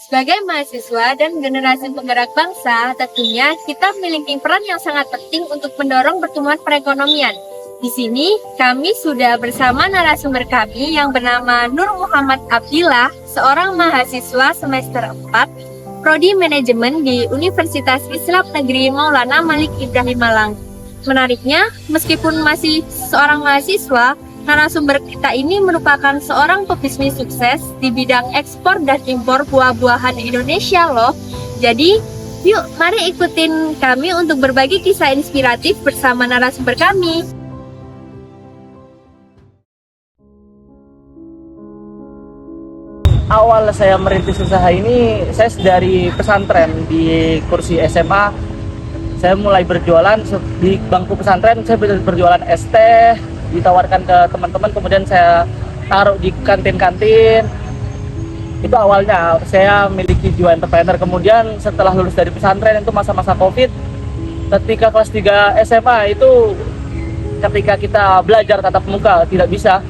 Sebagai mahasiswa dan generasi penggerak bangsa, tentunya kita memiliki peran yang sangat penting untuk mendorong pertumbuhan perekonomian. Di sini, kami sudah bersama narasumber kami yang bernama Nur Muhammad Abdillah, seorang mahasiswa semester 4, Prodi Manajemen di Universitas Islam Negeri Maulana Malik Ibrahim Malang. Menariknya, meskipun masih seorang mahasiswa, narasumber kita ini merupakan seorang pebisnis sukses di bidang ekspor dan impor buah-buahan Indonesia loh. Jadi, yuk mari ikutin kami untuk berbagi kisah inspiratif bersama narasumber kami. Awal saya merintis usaha ini, saya dari pesantren di kursi SMA. Saya mulai berjualan di bangku pesantren, saya berjualan es teh, ditawarkan ke teman-teman, kemudian saya taruh di kantin-kantin. Itu awalnya saya memiliki jiwa entrepreneur. Kemudian setelah lulus dari pesantren, itu masa-masa Covid, ketika kelas 3 SMA itu, ketika kita belajar tatap muka tidak bisa,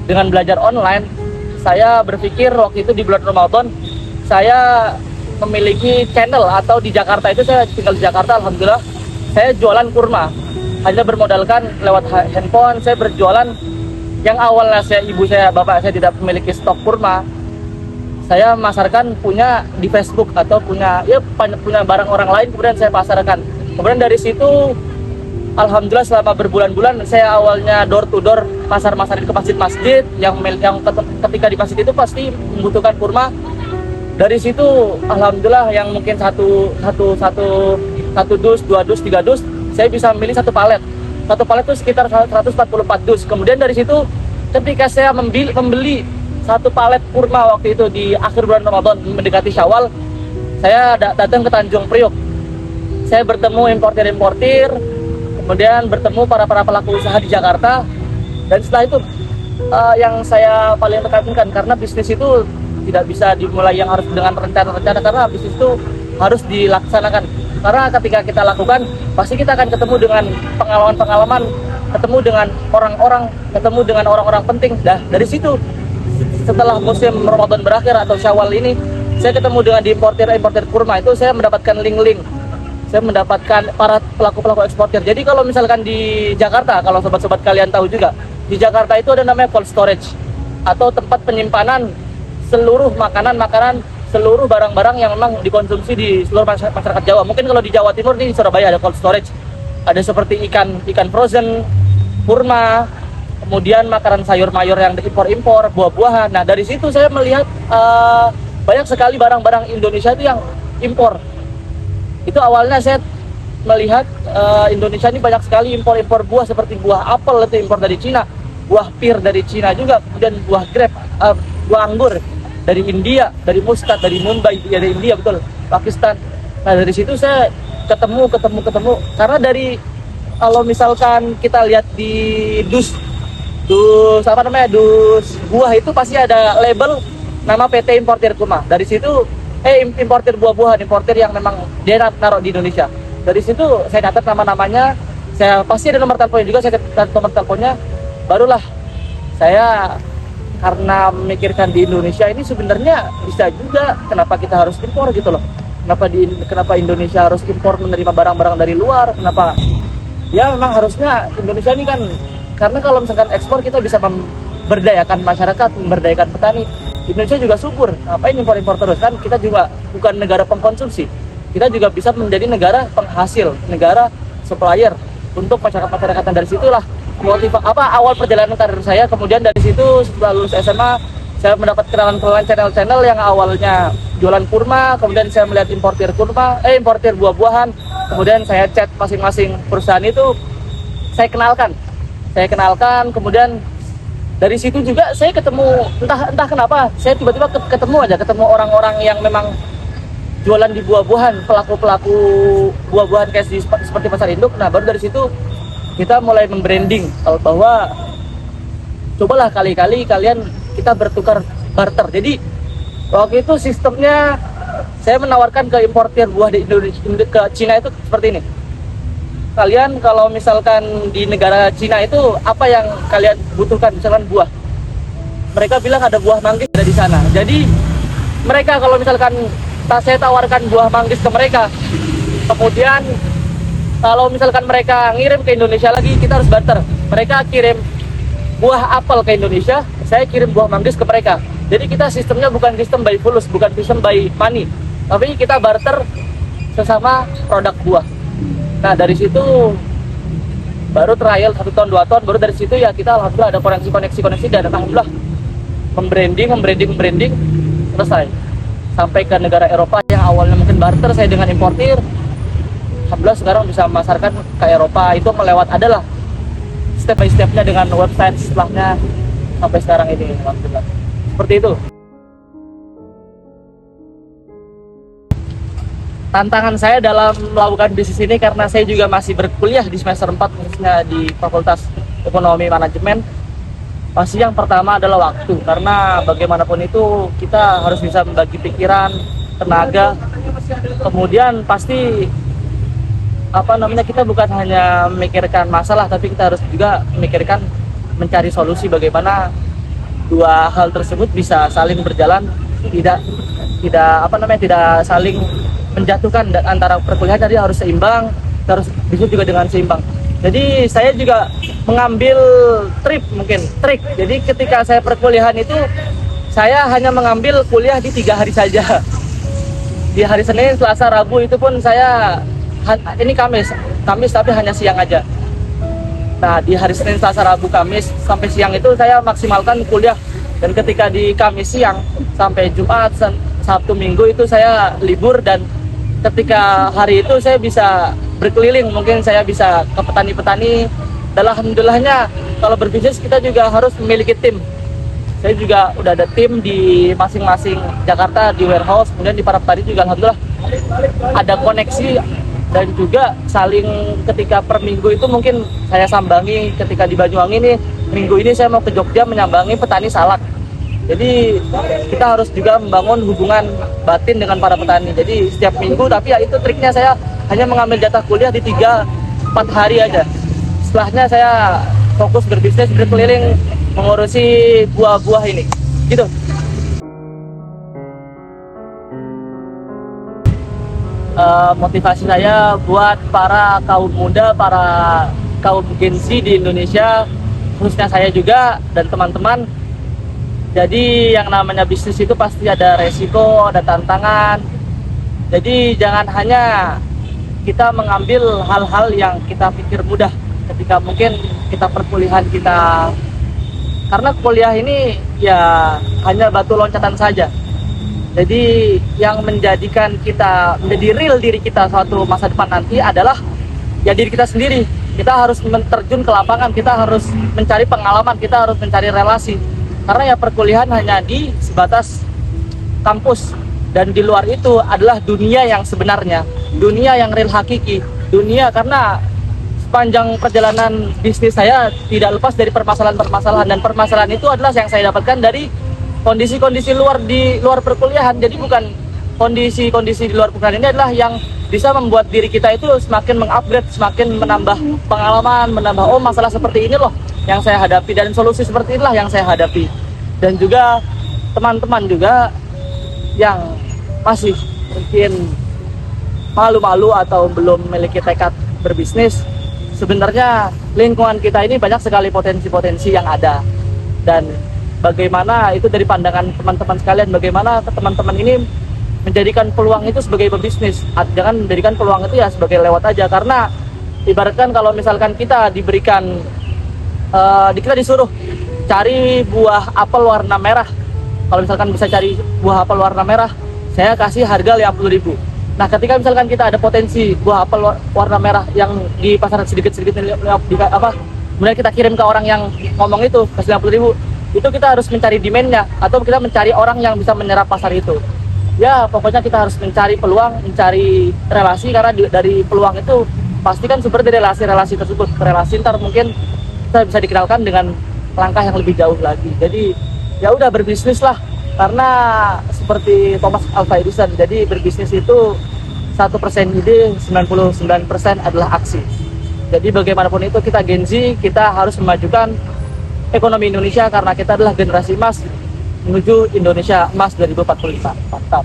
dengan belajar online, saya berpikir waktu itu di bulan Ramadan, saya memiliki channel, atau di Jakarta itu, saya tinggal di Jakarta, alhamdulillah saya jualan kurma. Hanya bermodalkan lewat handphone, saya berjualan. Yang awalnya ibu saya, bapak saya tidak memiliki stok kurma, saya masarkan punya di Facebook atau punya barang orang lain, kemudian saya pasarkan. Kemudian dari situ, alhamdulillah selama berbulan-bulan, saya awalnya door to door, masarin ke masjid-masjid yang ketika di masjid itu pasti membutuhkan kurma. Dari situ, alhamdulillah yang mungkin satu dus, 2 dus, 3 dus, saya bisa memilih satu palet. Satu palet itu sekitar 144 dus. Kemudian dari situ, ketika saya membeli satu palet kurma waktu itu di akhir bulan Ramadan mendekati Syawal, saya datang ke Tanjung Priok. Saya bertemu importir, kemudian bertemu para pelaku usaha di Jakarta. Dan setelah itu, yang saya paling tekankan, karena bisnis itu tidak bisa dimulai yang harus dengan rencana-rencana, karena bisnis itu harus dilaksanakan. Karena ketika kita lakukan, pasti kita akan ketemu dengan pengalaman-pengalaman, ketemu dengan orang-orang, ketemu dengan orang-orang penting. Nah, dari situ, setelah musim Ramadan berakhir atau Syawal ini, saya ketemu dengan importir kurma. Itu saya mendapatkan link-link. Saya mendapatkan para pelaku-pelaku eksportir. Jadi kalau misalkan di Jakarta, kalau sobat-sobat kalian tahu juga, di Jakarta itu ada namanya cold storage, atau tempat penyimpanan seluruh makanan, seluruh barang-barang yang memang dikonsumsi di seluruh masyarakat Jawa. Mungkin kalau di Jawa Timur, di Surabaya ada cold storage. Ada seperti ikan frozen, kurma, kemudian makanan sayur mayur yang diimpor-impor, buah-buahan. Nah, dari situ saya melihat banyak sekali barang-barang Indonesia itu yang impor. Itu awalnya saya melihat Indonesia ini banyak sekali impor buah, seperti buah apel itu impor dari Cina, buah pir dari Cina juga, kemudian buah grape, buah anggur dari India, dari Muscat, dari Mumbai, ya dari India betul, Pakistan. Nah, dari situ saya ketemu. Karena dari, kalau misalkan kita lihat di dus buah itu pasti ada label nama PT Importir Kurma. Dari situ importir buah-buahan, importir yang memang dia naruh di Indonesia. Dari situ saya catat nama-namanya, saya pasti ada nomor teleponnya juga, saya catat nomor teleponnya. Barulah saya, karena memikirkan di Indonesia ini sebenarnya bisa juga, kenapa kita harus impor gitu loh. Kenapa Indonesia harus impor menerima barang-barang dari luar? Kenapa? Ya memang harusnya Indonesia ini kan, karena kalau misalkan ekspor kita bisa memberdayakan masyarakat, memberdayakan petani. Indonesia juga subur, ngapain impor-impor terus? Kan kita juga bukan negara pengkonsumsi. Kita juga bisa menjadi negara penghasil, negara supplier untuk masyarakat. Dari situlah awal perjalanan karir saya. Kemudian dari situ setelah lulus SMA, saya mendapat kenalan channel-channel yang awalnya jualan kurma, kemudian saya melihat importir buah-buahan, kemudian saya chat masing-masing perusahaan itu, saya kenalkan, kemudian dari situ juga saya ketemu, entah kenapa, saya tiba-tiba ketemu orang-orang yang memang jualan di buah-buahan, pelaku-pelaku buah-buahan kayak seperti pasar induk. Nah, baru dari situ kita mulai membranding bahwa cobalah kali-kali kalian kita bertukar barter. Jadi waktu itu sistemnya saya menawarkan ke importir buah di Indonesia, ke Cina itu seperti ini. Kalian kalau misalkan di negara Cina itu apa yang kalian butuhkan, misalkan buah, mereka bilang ada buah manggis ada di sana. Jadi mereka kalau misalkan saya tawarkan buah manggis ke mereka. Kemudian kalau misalkan mereka ngirim ke Indonesia lagi, kita harus barter. Mereka kirim buah apel ke Indonesia, saya kirim buah manggis ke mereka. Jadi kita sistemnya bukan sistem by fulus, bukan sistem by money, tapi kita barter sesama produk buah. Nah dari situ baru trial 1 tahun 2 tahun, baru dari situ ya kita alhamdulillah ada koneksi dan alhamdulillah membranding selesai sampai ke negara Eropa yang awalnya mungkin barter saya dengan importir. Alhamdulillah sekarang bisa memasarkan ke Eropa. Itu melewat adalah step by stepnya dengan website setelahnya sampai sekarang ini alhamdulillah. Seperti itu. Tantangan saya dalam melakukan bisnis ini karena saya juga masih berkuliah di semester 4 khususnya di Fakultas Ekonomi Manajemen. Pasti yang pertama adalah waktu, karena bagaimanapun itu kita harus bisa membagi pikiran, tenaga. Kemudian pasti kita bukan hanya memikirkan masalah, tapi kita harus juga memikirkan mencari solusi bagaimana dua hal tersebut bisa saling berjalan, tidak saling menjatuhkan antara perkuliahan. Jadi harus seimbang, harus bisa juga dengan seimbang. Jadi saya juga mengambil trik. Jadi ketika saya perkuliahan itu saya hanya mengambil kuliah di 3 hari saja. Di hari Senin, Selasa, Rabu itu pun saya ini Kamis tapi hanya siang aja. Nah di hari Senin, Selasa, Rabu, Kamis sampai siang itu saya maksimalkan kuliah. Dan ketika di Kamis siang sampai Jumat, Sabtu, Minggu itu saya libur. Dan ketika hari itu saya bisa berkeliling, mungkin saya bisa ke petani-petani. Dan alhamdulillahnya kalau berbisnis kita juga harus memiliki tim. Saya juga udah ada tim di masing-masing Jakarta, di warehouse, kemudian di para petani juga alhamdulillah ada koneksi. Dan juga saling ketika per minggu itu mungkin saya sambangi. Ketika di Banyuwangi nih, minggu ini saya mau ke Jogja menyambangi petani salak. Jadi kita harus juga membangun hubungan batin dengan para petani. Jadi setiap minggu, tapi ya itu triknya, saya hanya mengambil jatah kuliah di 3-4 hari aja. Setelahnya saya fokus berbisnis, berkeliling, mengurusi buah-buah ini. Gitu. Motivasi saya buat para kaum muda, para kaum Gen Z di Indonesia, khususnya saya juga dan teman-teman. Jadi yang namanya bisnis itu pasti ada resiko, ada tantangan. Jadi jangan hanya kita mengambil hal-hal yang kita pikir mudah ketika mungkin kita perkuliahan kita. Karena kuliah ini ya hanya batu loncatan saja. Jadi yang menjadikan kita menjadi real diri kita suatu masa depan nanti adalah ya diri kita sendiri. Kita harus terjun ke lapangan, kita harus mencari pengalaman, kita harus mencari relasi. Karena ya perkuliahan hanya di sebatas kampus, dan di luar itu adalah dunia yang sebenarnya, dunia yang real hakiki, dunia. Karena sepanjang perjalanan bisnis saya tidak lepas dari permasalahan-permasalahan, dan permasalahan itu adalah yang saya dapatkan dari kondisi-kondisi di luar perkuliahan. Jadi bukan kondisi-kondisi di luar perkuliahan ini adalah yang bisa membuat diri kita itu semakin mengupgrade, semakin menambah pengalaman, menambah masalah seperti ini loh yang saya hadapi, dan solusi seperti inilah yang saya hadapi. Dan juga teman-teman juga yang masih mungkin malu-malu atau belum memiliki tekad berbisnis, sebenarnya lingkungan kita ini banyak sekali potensi-potensi yang ada. Dan bagaimana itu dari pandangan teman-teman sekalian, bagaimana teman-teman ini menjadikan peluang itu sebagai berbisnis. Jangan menjadikan peluang itu ya sebagai lewat aja. Karena ibaratkan kalau misalkan kita diberikan kita disuruh cari buah apel warna merah. Kalau misalkan bisa cari buah apel warna merah, saya kasih harga 50.000. Nah ketika misalkan kita ada potensi buah apel warna merah yang di pasaran sedikit-sedikit kemudian kita kirim ke orang yang ngomong itu kasih 50.000, itu kita harus mencari demand-nya, atau kita mencari orang yang bisa menyerap pasar itu. Ya pokoknya kita harus mencari peluang, mencari relasi. Karena dari peluang itu pasti kan sumber dari relasi-relasi tersebut. Relasi ntar mungkin kita bisa dikenalkan dengan langkah yang lebih jauh lagi. Jadi ya udah berbisnis lah. Karena seperti Thomas Alva Edison, jadi berbisnis itu 1% ide, 99% adalah aksi. Jadi bagaimanapun itu kita Gen Z, kita harus memajukan ekonomi Indonesia, karena kita adalah generasi emas menuju Indonesia emas 2045. Mantap.